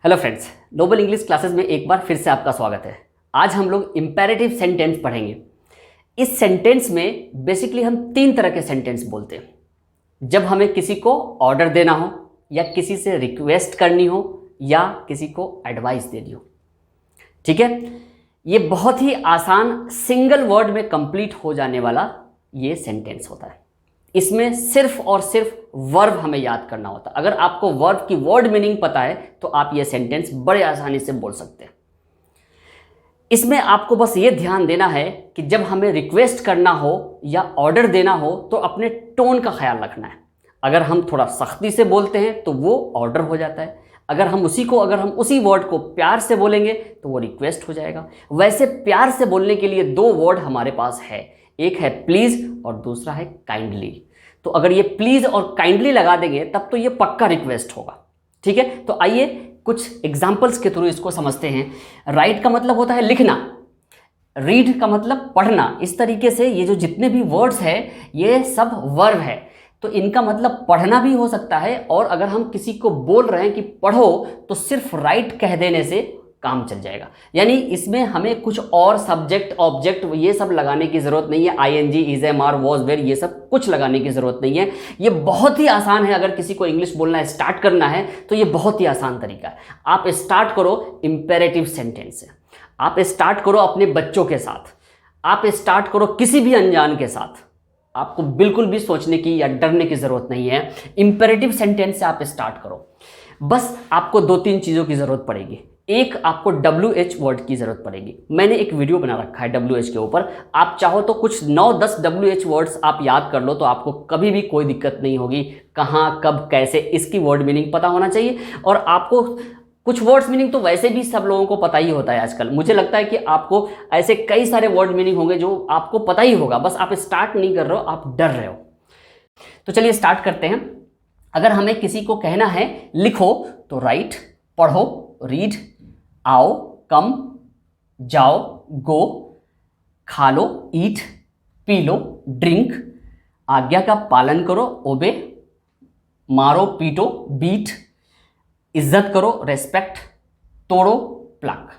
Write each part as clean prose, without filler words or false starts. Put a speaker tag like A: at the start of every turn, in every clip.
A: Hello friends, Noble English Classes में एक बार फिर से आपका स्वागत है। आज हम लोग इंपेरेटिव सेंटेंस पढ़ेंगे। इस सेंटेंस में बेसिकली हम तीन तरह के सेंटेंस बोलते हैं। जब हमें किसी को ऑर्डर देना हो, या किसी से रिक्वेस्ट करनी हो, या किसी को एडवाइस देनी हो। ठीक है, ये बहुत ही आसान सिंगल वर्ड में कंप्लीट हो जाने वाला ये सेंटेंस होता है। इसमें सिर्फ और सिर्फ वर्ब हमें याद करना होता है। अगर आपको वर्ब की वर्ड मीनिंग पता है तो आप ये सेंटेंस बड़े आसानी से बोल सकते हैं। इसमें आपको बस ये ध्यान देना है कि जब हमें रिक्वेस्ट करना हो या ऑर्डर देना हो तो अपने टोन का ख्याल रखना है। अगर हम थोड़ा सख्ती से बोलते हैं तो वो ऑर्डर हो जाता है। अगर हम उसी वर्ड को प्यार से बोलेंगे तो वो रिक्वेस्ट हो जाएगा। वैसे प्यार से बोलने के लिए दो वर्ड हमारे पास है, एक है प्लीज और दूसरा है काइंडली। तो अगर ये प्लीज और काइंडली लगा देंगे तब तो ये पक्का रिक्वेस्ट होगा। ठीक है, तो आइए कुछ एग्जांपल्स के थ्रू इसको समझते हैं। राइट का मतलब होता है लिखना, रीड का मतलब पढ़ना। इस तरीके से ये जो जितने भी वर्ड्स हैं ये सब वर्ब है, तो इनका मतलब पढ़ना भी हो सकता है। और अगर हम किसी को बोल रहे हैं कि पढ़ो तो सिर्फ राइट कह देने से काम चल जाएगा। यानी इसमें हमें कुछ और सब्जेक्ट ऑब्जेक्ट ये सब लगाने की ज़रूरत नहीं है। ING, is, am, are, was, were ये सब कुछ लगाने की ज़रूरत नहीं है। ये बहुत ही आसान है। अगर किसी को इंग्लिश बोलना स्टार्ट करना है तो ये बहुत ही आसान तरीका है। आप स्टार्ट करो इंपेरेटिव सेंटेंस से, आप स्टार्ट करो अपने बच्चों के साथ, आप स्टार्ट करो किसी भी अनजान के साथ। आपको बिल्कुल भी सोचने की या डरने की ज़रूरत नहीं है। इंपेरेटिव सेंटेंस से आप स्टार्ट करो। बस आपको दो तीन चीज़ों की ज़रूरत पड़ेगी। एक, आपको WH वर्ड की ज़रूरत पड़ेगी। मैंने एक वीडियो बना रखा है WH के ऊपर। आप चाहो तो कुछ 9-10 WH वर्ड्स आप याद कर लो तो आपको कभी भी कोई दिक्कत नहीं होगी। कहाँ, कब, कैसे, इसकी वर्ड मीनिंग पता होना चाहिए। और आपको कुछ वर्ड्स मीनिंग तो वैसे भी सब लोगों को पता ही होता है आजकल। मुझे लगता है कि आपको ऐसे कई सारे वर्ड मीनिंग होंगे जो आपको पता ही होगा, बस आप स्टार्ट नहीं कर रहे हो, आप डर रहे हो। तो चलिए स्टार्ट करते हैं। अगर हमें किसी को कहना है लिखो तो राइट, पढ़ो रीड, आओ कम, जाओ गो, खा लो ईट, पी लो ड्रिंक, आज्ञा का पालन करो ओबे, मारो पीटो बीट, इज्जत करो रेस्पेक्ट, तोड़ो प्लग।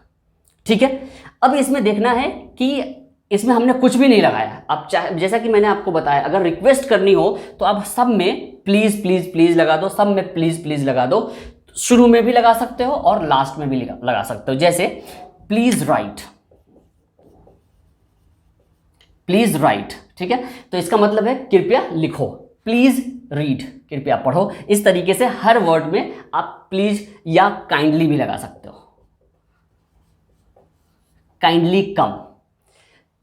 A: ठीक है, अब इसमें देखना है कि इसमें हमने कुछ भी नहीं लगाया। अब चाहे जैसा कि मैंने आपको बताया, अगर रिक्वेस्ट करनी हो तो आप सब में प्लीज प्लीज प्लीज लगा दो, सब में प्लीज प्लीज लगा दो। शुरू में भी लगा सकते हो और लास्ट में भी लगा सकते हो। जैसे प्लीज राइट, प्लीज राइट। ठीक है, तो इसका मतलब है कृपया लिखो। प्लीज रीड, कृपया पढ़ो। इस तरीके से हर वर्ड में आप प्लीज या काइंडली भी लगा सकते हो। काइंडली कम,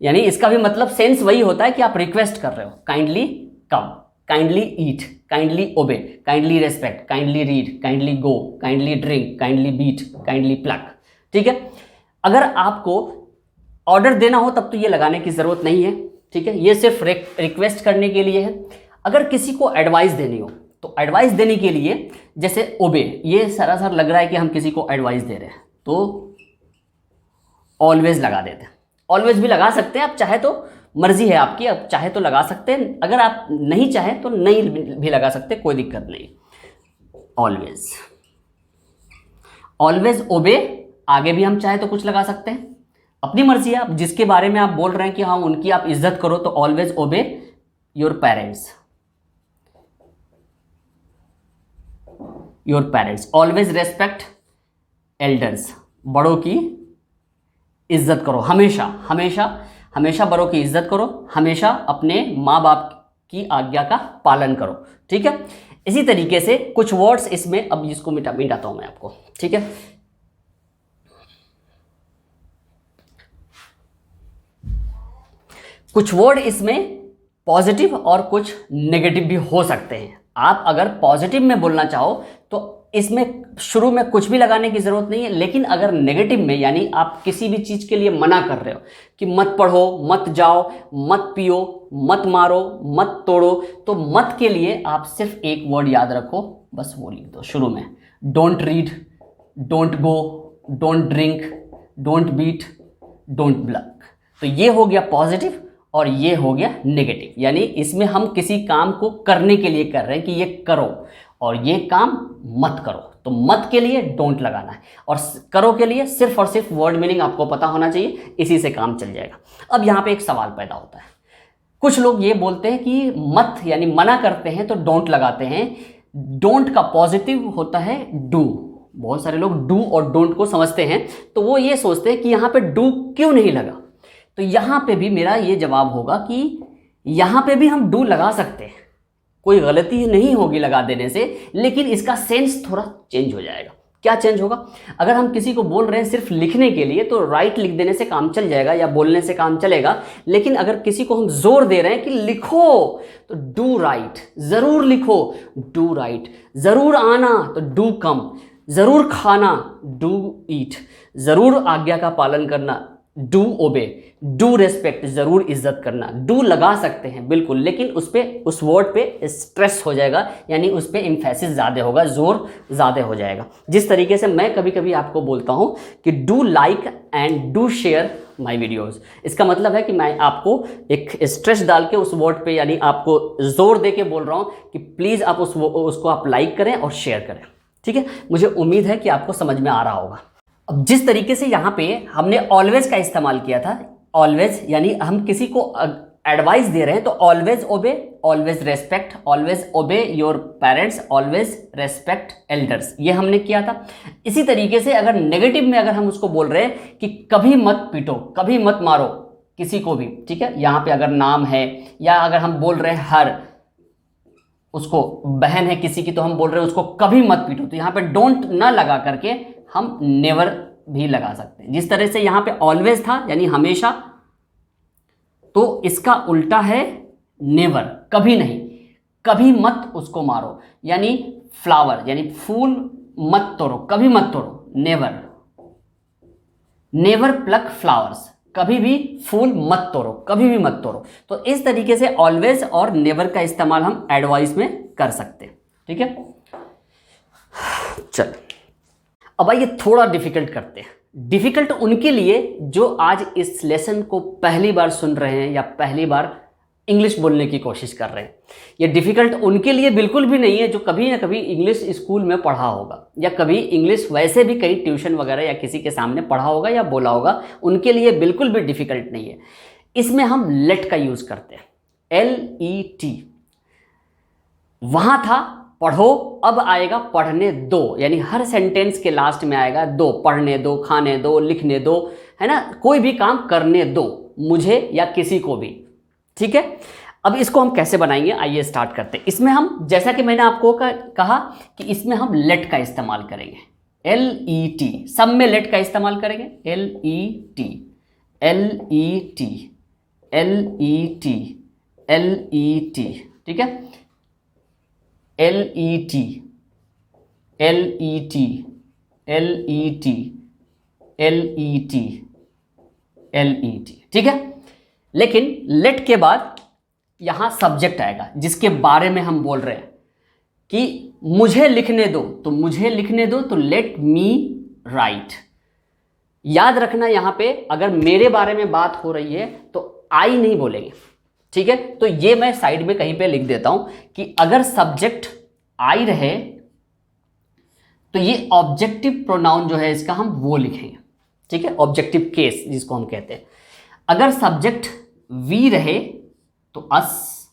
A: यानी इसका भी मतलब सेंस वही होता है कि आप रिक्वेस्ट कर रहे हो। Kindly come, kindly eat, kindly obey, kindly respect, kindly read, kindly go, kindly drink, kindly beat, kindly plug. ठीक है, अगर आपको ऑर्डर देना हो तब तो ये लगाने की ज़रूरत नहीं है। ठीक है, ये सिर्फ रिक्वेस्ट करने के लिए है। अगर किसी को एडवाइस देनी हो तो एडवाइस देने के लिए जैसे ओबे, ये सरासर लग रहा है कि हम किसी को एडवाइस दे रहे हैं तो ऑलवेज लगा देते हैं। ऑलवेज भी लगा सकते हैं, आप चाहे तो, मर्जी है आपकी, आप चाहे तो लगा सकते हैं। अगर आप नहीं चाहे तो नहीं भी लगा सकते, कोई दिक्कत नहीं। ऑलवेज, ऑलवेज ओबे, आगे भी हम चाहे तो कुछ लगा सकते हैं, अपनी मर्जी है। आप जिसके बारे में आप बोल रहे हैं कि हाँ उनकी आप इज्जत करो तो always obey your parents, your parents. Always respect elders, बड़ों की इज्जत करो। हमेशा हमेशा हमेशा बड़ों की इज्जत करो। हमेशा अपने माँ बाप की आज्ञा का पालन करो। ठीक है, इसी तरीके से कुछ वर्ड्स इसमें, अब इसको मिटाता हूं मैं आपको। ठीक है, कुछ वर्ड इसमें पॉजिटिव और कुछ नेगेटिव भी हो सकते हैं। आप अगर पॉजिटिव में बोलना चाहो तो इसमें शुरू में कुछ भी लगाने की ज़रूरत नहीं है। लेकिन अगर नेगेटिव में, यानी आप किसी भी चीज़ के लिए मना कर रहे हो कि मत पढ़ो, मत जाओ, मत पियो, मत मारो, मत तोड़ो, तो मत के लिए आप सिर्फ एक वर्ड याद रखो, बस वो लिख दो शुरू में। Don't read, don't go, don't drink, don't beat, don't pluck. तो ये हो गया पॉजिटिव और ये हो गया नेगेटिव। यानी इसमें हम किसी काम को करने के लिए कर रहे हैं कि ये करो और ये काम मत करो। तो मत के लिए डोंट लगाना है और करो के लिए सिर्फ और सिर्फ वर्ड मीनिंग आपको पता होना चाहिए, इसी से काम चल जाएगा। अब यहाँ पे एक सवाल पैदा होता है, कुछ लोग ये बोलते हैं कि मत यानी मना करते हैं तो डोंट लगाते हैं, डोंट का पॉजिटिव होता है डू। बहुत सारे लोग डू और डोंट को समझते हैं, तो वो ये सोचते हैं कि यहाँ पे डू क्यों नहीं लगा। तो यहाँ पे भी मेरा ये जवाब होगा कि यहाँ पे भी हम डू लगा सकते हैं, कोई गलती नहीं होगी लगा देने से, लेकिन इसका सेंस थोड़ा चेंज हो जाएगा। क्या चेंज होगा? अगर हम किसी को बोल रहे हैं सिर्फ लिखने के लिए तो राइट लिख देने से काम चल जाएगा या बोलने से काम चलेगा, लेकिन अगर किसी को हम जोर दे रहे हैं कि लिखो तो डू राइट, जरूर लिखो डू राइट, जरूर आना तो डू कम, जरूर खाना डू ईट, जरूर आज्ञा का पालन करना डू ओबे, डू रेस्पेक्ट जरूर इज्जत करना। डू लगा सकते हैं बिल्कुल, लेकिन उस वर्ड पे स्ट्रेस हो जाएगा, यानी उस पे एम्फेसिस ज़्यादा होगा, जोर ज़्यादा हो जाएगा। जिस तरीके से मैं कभी कभी आपको बोलता हूँ कि do like and do share my videos, इसका मतलब है कि मैं आपको एक स्ट्रेस डाल के उस वर्ड पे, यानी आपको जोर दे के बोल रहा हूँ कि प्लीज़ आप उसको आप लाइक करें और शेयर करें। ठीक है, मुझे उम्मीद है कि आपको समझ में आ रहा होगा। अब जिस तरीके से यहाँ पे हमने ऑलवेज का इस्तेमाल किया था, ऑलवेज यानी हम किसी को एडवाइस दे रहे हैं तो always obey, always respect, always obey your parents, always respect elders, ये हमने किया था। इसी तरीके से अगर नेगेटिव में अगर हम उसको बोल रहे हैं कि कभी मत पीटो, कभी मत मारो किसी को भी, ठीक है, यहाँ पे अगर नाम है या अगर हम बोल रहे हैं हर, उसको बहन है किसी की तो हम बोल रहे हैं उसको कभी मत पीटो, तो यहाँ पे डोंट ना लगा करके हम नेवर भी लगा सकते हैं। जिस तरह से यहाँ पे ऑलवेज था यानी हमेशा, तो इसका उल्टा है नेवर, कभी नहीं, कभी मत उसको मारो, यानी फ्लावर यानी फूल मत तोड़ो, कभी मत तोड़ो, नेवर, नेवर प्लक फ्लावर्स, कभी भी फूल मत तोड़ो, कभी भी मत तोड़ो। तो इस तरीके से ऑलवेज और नेवर का इस्तेमाल हम एडवाइस में कर सकते हैं। ठीक है, चल अब आइए थोड़ा डिफिकल्ट करते हैं। डिफिकल्ट उनके लिए जो आज इस लेसन को पहली बार सुन रहे हैं या पहली बार इंग्लिश बोलने की कोशिश कर रहे हैं। ये डिफिकल्ट उनके लिए बिल्कुल भी नहीं है जो कभी ना कभी इंग्लिश स्कूल में पढ़ा होगा या कभी इंग्लिश वैसे भी कहीं ट्यूशन वगैरह या किसी के सामने पढ़ा होगा या बोला होगा, उनके लिए बिल्कुल भी डिफिकल्ट नहीं है। इसमें हम लेट का यूज़ करते हैं, LET। वहाँ था पढ़ो, अब आएगा पढ़ने दो, यानी हर सेंटेंस के लास्ट में आएगा दो, पढ़ने दो, खाने दो, लिखने दो, है ना, कोई भी काम करने दो मुझे या किसी को भी। ठीक है, अब इसको हम कैसे बनाएंगे, आइए स्टार्ट करते हैं। इसमें हम, जैसा कि मैंने आपको कहा कि इसमें हम लेट का इस्तेमाल करेंगे, LET, सब में लेट का इस्तेमाल करेंगे, LET, LET, LET, LET, ठीक है, LET, LET, LET, LET, LET, ठीक है। लेकिन लेट के बाद यहां सब्जेक्ट आएगा जिसके बारे में हम बोल रहे हैं कि मुझे लिखने दो, तो मुझे लिखने दो, तो लेट मी राइट। याद रखना यहां पे अगर मेरे बारे में बात हो रही है तो आई नहीं बोलेंगे, ठीक है। तो ये मैं साइड में कहीं पे लिख देता हूं कि अगर सब्जेक्ट आई रहे तो ये ऑब्जेक्टिव प्रोनाउन जो है इसका हम वो लिखेंगे, ठीक है, ऑब्जेक्टिव केस जिसको हम कहते हैं। अगर सब्जेक्ट वी रहे तो अस,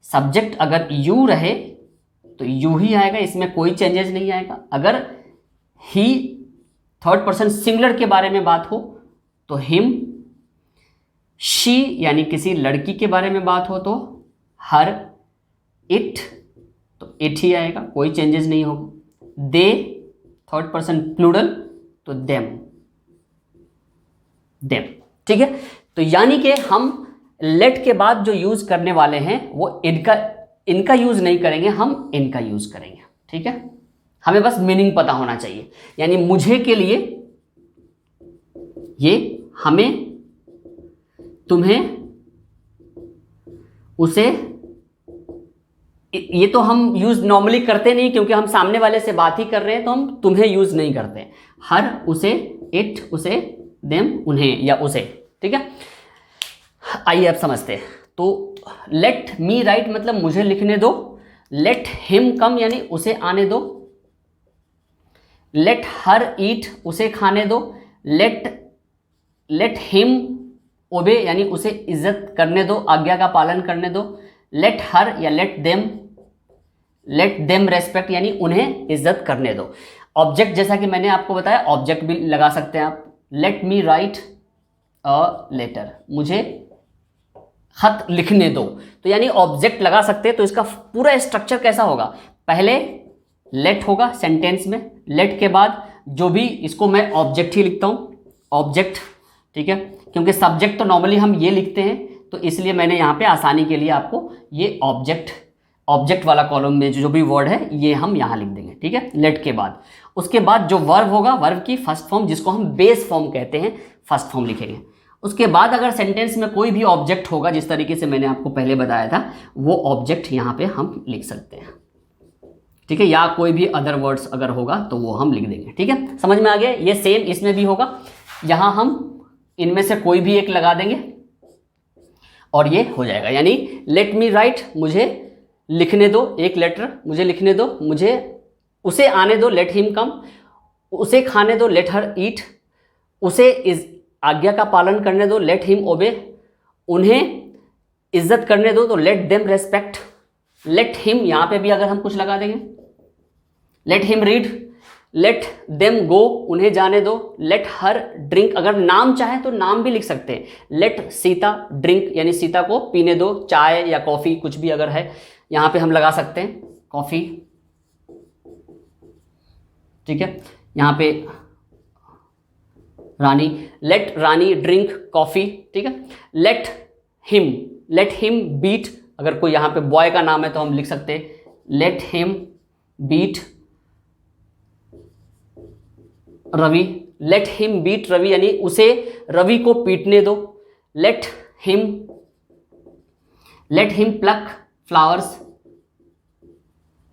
A: सब्जेक्ट अगर यू रहे तो यू ही आएगा, इसमें कोई चेंजेस नहीं आएगा। अगर ही थर्ड पर्सन सिंगुलर के बारे में बात हो तो हिम, शी यानी किसी लड़की के बारे में बात हो तो हर, इट तो इट ही आएगा, कोई चेंजेस नहीं होगा। दे थर्ड पर्सन प्लूरल तो देम, देम, ठीक है। तो यानी कि हम लेट के बाद जो यूज करने वाले हैं वो इनका यूज नहीं करेंगे, हम इनका यूज करेंगे, ठीक है। हमें बस मीनिंग पता होना चाहिए, यानी मुझे के लिए ये, हमें, तुम्हें, उसे, ये तो हम यूज नॉर्मली करते नहीं क्योंकि हम सामने वाले से बात ही कर रहे हैं, तो हम तुम्हें यूज नहीं करते। हर, उसे, इट, उसे, देम, उन्हें या उसे, ठीक है। आइए अब समझते हैं। तो लेट मी राइट मतलब मुझे लिखने दो, लेट हिम कम यानी उसे आने दो, लेट हर ईट, उसे खाने दो, लेट हिम ओबे यानी उसे इज्जत करने दो, आज्ञा का पालन करने दो, लेट हर या लेट देम रेस्पेक्ट यानी उन्हें इज्जत करने दो। ऑब्जेक्ट जैसा कि मैंने आपको बताया, ऑब्जेक्ट भी लगा सकते हैं आप। Let me write a letter, मुझे खत लिखने दो, तो यानी ऑब्जेक्ट लगा सकते हैं। तो इसका पूरा स्ट्रक्चर कैसा होगा, पहले लेट होगा सेंटेंस में, लेट के बाद जो भी, इसको मैं ऑब्जेक्ट ही लिखता हूँ, ऑब्जेक्ट, ठीक है, क्योंकि सब्जेक्ट तो नॉर्मली हम ये लिखते हैं, तो इसलिए मैंने यहाँ पे आसानी के लिए आपको ये ऑब्जेक्ट वाला कॉलम में जो भी वर्ड है ये हम यहाँ लिख देंगे, ठीक है, लेट के बाद। उसके बाद जो वर्ब होगा, वर्ब की फर्स्ट फॉर्म जिसको हम बेस फॉर्म कहते हैं, फर्स्ट फॉर्म लिखेंगे। उसके बाद अगर सेंटेंस में कोई भी ऑब्जेक्ट होगा, जिस तरीके से मैंने आपको पहले बताया था, वो ऑब्जेक्ट यहाँ पे हम लिख सकते हैं, ठीक है, या कोई भी अदर वर्ड्स अगर होगा तो वो हम लिख देंगे, ठीक है, समझ में आ गया। ये सेम इसमें भी होगा, यहाँ हम इनमें से कोई भी एक लगा देंगे और ये हो जाएगा। यानी लेट मी राइट, मुझे लिखने दो एक लेटर, मुझे लिखने दो, मुझे उसे आने दो, लेट हिम कम, उसे खाने दो, लेट हर ईट, उसे इस आज्ञा का पालन करने दो, लेट हिम ओबे, उन्हें इज्जत करने दो, तो let them respect, let him, यहाँ पे भी अगर हम कुछ लगा देंगे, let him read, let them go, उन्हें जाने दो, लेट हर ड्रिंक, अगर नाम चाहे तो नाम भी लिख सकते हैं, लेट सीता ड्रिंक यानी सीता को पीने दो, चाय या कॉफ़ी कुछ भी अगर है यहाँ पे हम लगा सकते हैं, कॉफ़ी, ठीक है, यहाँ पे रानी, लेट रानी ड्रिंक कॉफ़ी, ठीक है, लेट हिम बीट, अगर कोई यहाँ पे बॉय का नाम है तो हम लिख सकते हैं, let him beat Ravi, let him beat Ravi यानी उसे रवि को पीटने दो, लेट हिम प्लक फ्लावर्स,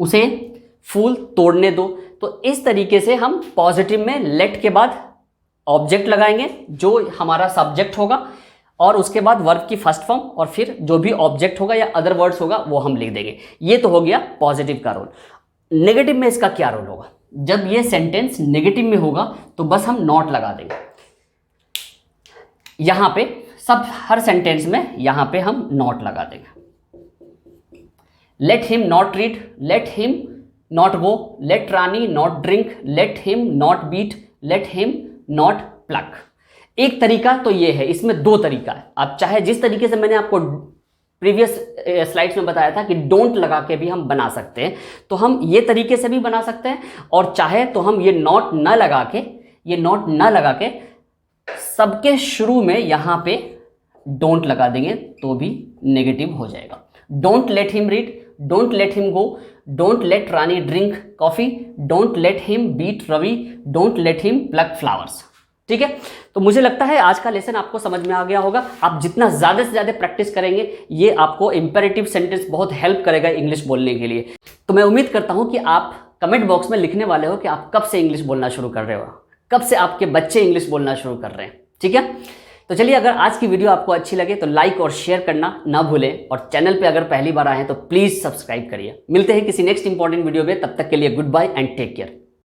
A: उसे फूल तोड़ने दो। तो इस तरीके से हम पॉजिटिव में लेट के बाद ऑब्जेक्ट लगाएंगे जो हमारा सब्जेक्ट होगा, और उसके बाद वर्ब की फर्स्ट फॉर्म, और फिर जो भी ऑब्जेक्ट होगा या अदर वर्ड्स होगा वो हम लिख देंगे। ये तो हो गया पॉजिटिव का रोल। नेगेटिव में इसका क्या रोल होगा, जब ये सेंटेंस नेगेटिव में होगा तो बस हम नॉट लगा देंगे यहां पे, सब हर सेंटेंस में यहां पे हम नॉट लगा देंगे। Let him not read, let him not go, let Rani not drink, let him not beat, let him not pluck. एक तरीका तो ये है, इसमें दो तरीका है। आप चाहे जिस तरीके से मैंने आपको प्रीवियस स्लाइड्स में बताया था कि डोंट लगा के भी हम बना सकते हैं, तो हम ये तरीके से भी बना सकते हैं, और चाहे तो हम ये नॉट न लगा के सबके शुरू में यहां पे डोंट लगा देंगे तो भी नेगेटिव हो जाएगा। Don't let him read, don't let him go, don't let Rani drink coffee, don't let him beat Ravi, don't let him pluck flowers, ठीक है। तो मुझे लगता है आज का लेसन आपको समझ में आ गया होगा। आप जितना ज़्यादा से ज़्यादा प्रैक्टिस करेंगे, ये आपको इंपेरेटिव सेंटेंस बहुत हेल्प करेगा इंग्लिश बोलने के लिए। तो मैं उम्मीद करता हूं कि आप कमेंट बॉक्स में लिखने वाले हो कि आप कब से इंग्लिश बोलना शुरू कर रहे हो, कब से आपके बच्चे इंग्लिश बोलना शुरू कर रहे हैं, ठीक है। तो चलिए, अगर आज की वीडियो आपको अच्छी लगे तो लाइक और शेयर करना ना भूलें, और चैनल पे अगर पहली बार आए हैं तो प्लीज़ सब्सक्राइब करिए। मिलते हैं किसी नेक्स्ट इंपॉर्टेंट वीडियो में, तब तक के लिए goodbye and take care.